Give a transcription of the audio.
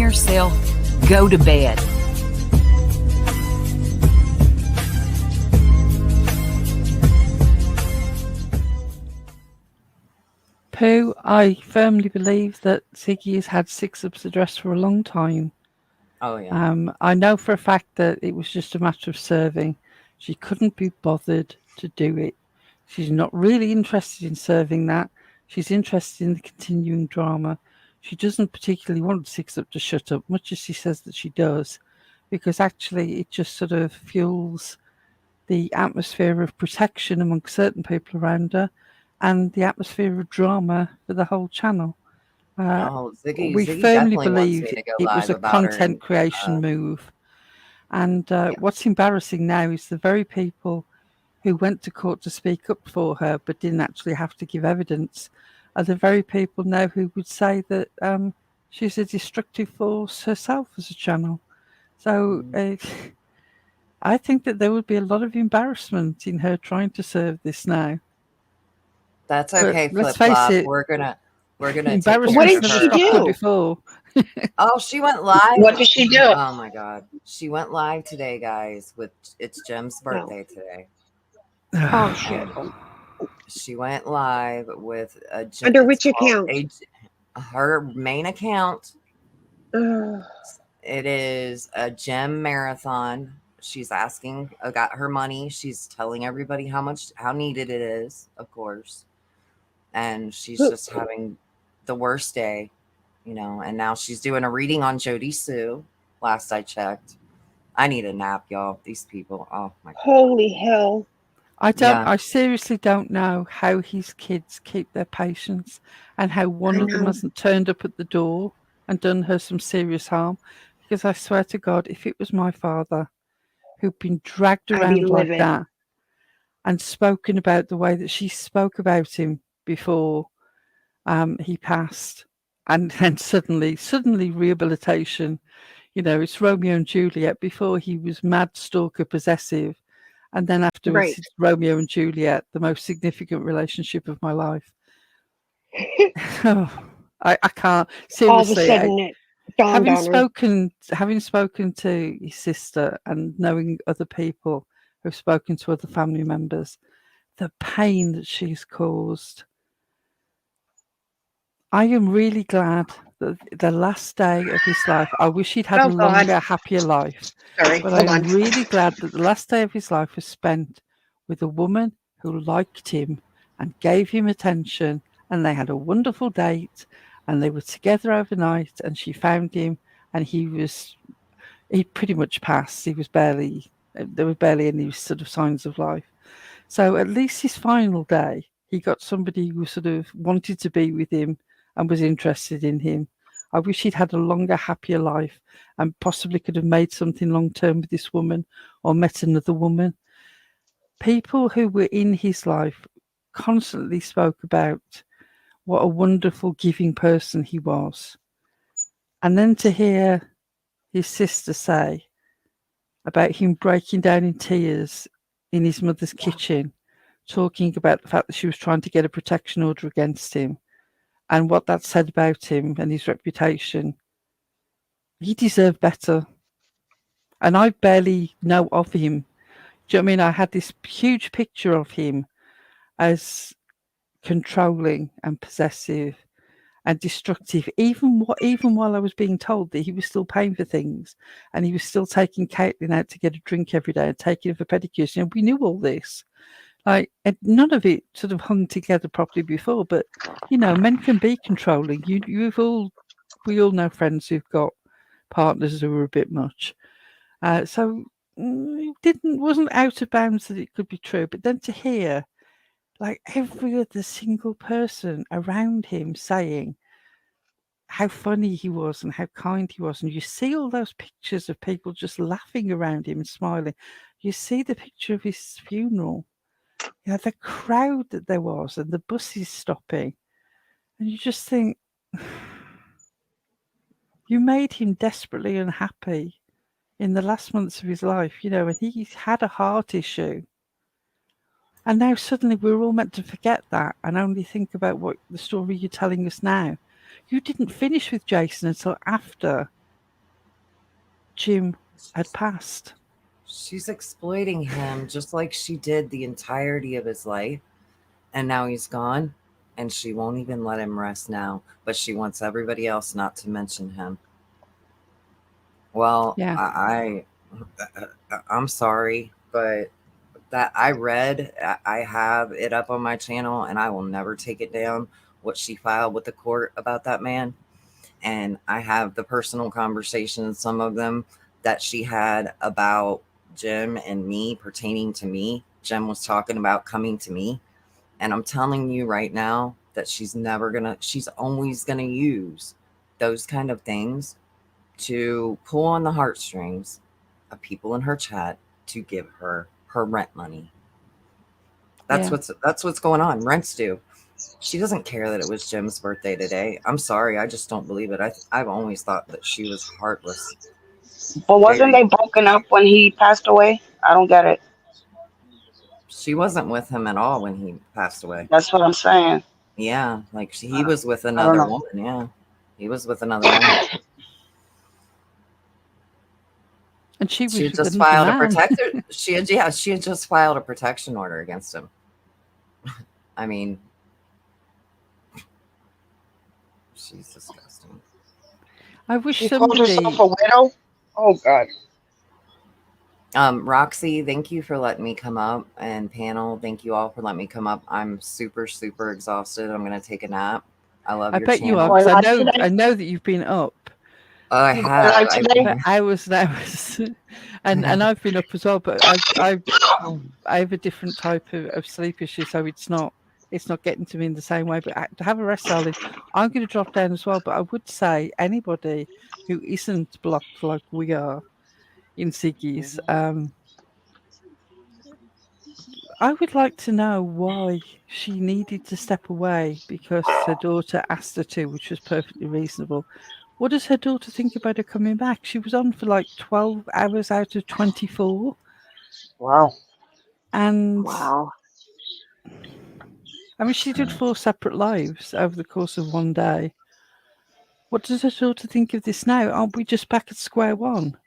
yourself. Go to bed. Pooh, I firmly believe that Ziggy has had Six Up's address for a long time. Oh, yeah. I know for a fact that it was just a matter of serving. She couldn't be bothered to do it. She's not really interested in serving that. She's interested in the continuing drama. She doesn't particularly want Six Up to shut up, much as she says that she does, because actually it just sort of fuels the atmosphere of protection among certain people around her and the atmosphere of drama for the whole channel. We Ziggy firmly definitely wants believe me to go it was live a about her. content creation move. And what's embarrassing now is the very people who went to court to speak up for her but didn't actually have to give evidence are the very people now who would say that she's a destructive force herself as a channel. So I think that there would be a lot of embarrassment in her trying to serve this now. That's okay, Let's Flip face Flop. it, We're gonna take embarrassment What did care of she her. do? Before. Oh, she went live. What did she do? Oh my God, she went live today, guys. It's Jim's birthday today. Oh shit! She went live with a Under which account? Her main account. Ugh. It is a Jim-a-thon. She's asking, got her money. She's telling everybody how needed it is, of course. And she's just having the worst day, and now she's doing a reading on Jody Sue. Last I checked. I need a nap, y'all. These people. Oh my God. Holy hell. I seriously don't know how his kids keep their patience and how one of them hasn't turned up at the door and done her some serious harm. Because I swear to God, if it was my father who'd been dragged around like that and spoken about the way that she spoke about him before he passed, and then suddenly rehabilitation, it's Romeo and Juliet. Before he was mad, stalker, possessive. And then afterwards, it's Romeo and Juliet, the most significant relationship of my life. I can't. Seriously, all of a sudden it dawned on her. Having spoken to his sister and knowing other people who've spoken to other family members, the pain that she's caused. I am really glad that the last day of his life, I wish he'd had a longer, happier life. But I'm really glad that the last day of his life was spent with a woman who liked him and gave him attention, and they had a wonderful date, and they were together overnight, and she found him, and he pretty much passed. There were barely any sort of signs of life. So at least his final day, he got somebody who sort of wanted to be with him and was interested in him. I wish he'd had a longer, happier life and possibly could have made something long-term with this woman or met another woman. People who were in his life constantly spoke about what a wonderful, giving person he was. And then to hear his sister say about him breaking down in tears in his mother's kitchen, talking about the fact that she was trying to get a protection order against him, and what that said about him and his reputation, he deserved better. And I barely know of him. Do you know what I mean? I had this huge picture of him as controlling and possessive and destructive, even while I was being told that he was still paying for things and he was still taking Caitlin out to get a drink every day and taking her for pedicures. We knew all this. And none of it sort of hung together properly before, but men can be controlling. We all know friends who've got partners who are a bit much. So it wasn't out of bounds that it could be true. But then to hear every other single person around him saying how funny he was and how kind he was, and you see all those pictures of people just laughing around him and smiling. You see the picture of his funeral. The crowd that there was and the buses stopping. And you just think, you made him desperately unhappy in the last months of his life, and he's had a heart issue. And now suddenly we're all meant to forget that and only think about what the story you're telling us now. You didn't finish with Jason until after Jim had passed. She's exploiting him just like she did the entirety of his life. And now he's gone. And she won't even let him rest now. But she wants everybody else not to mention him. Well, yeah. I'm sorry, but that I have it up on my channel, and I will never take it down. What she filed with the court about that man, and I have the personal conversations, some of them that she had about Jim and me pertaining to me. Jim was talking about coming to me, and I'm telling you right now that she's always gonna use those kind of things to pull on the heartstrings of people in her chat to give her rent money. That's what's going on. Rent's due. She doesn't care that it was Jim's birthday today. I'm sorry, I just don't believe it. I've always thought that she was heartless. But wasn't they broken up when he passed away? I don't get it. She wasn't with him at all when he passed away. That's what I'm saying. Yeah, like he was with another woman. Yeah, he was with another woman. And she had just filed a protector. She had just filed a protection order against him. I mean, she's disgusting. I wish she somebody called herself a widow. Oh God. Roxy, thank you for letting me come up, and panel, thank you all for letting me come up. I'm super, super exhausted. I'm gonna take a nap. I love your bet channel. you are, because I know that you've been up. I have. Hours and hours, and I've been up as well. But I have a different type of sleep issue, so it's not getting to me in the same way. But to have a rest, darling, I'm going to drop down as well. But I would say anybody who isn't blocked like we are in Siggy's, I would like to know why she needed to step away because her daughter asked her to, which was perfectly reasonable. What does her daughter think about her coming back? She was on for like 12 hours out of 24. Wow. And wow. I mean, she did 4 separate lives over the course of one day. What does her daughter think of this now? Aren't we just back at square one?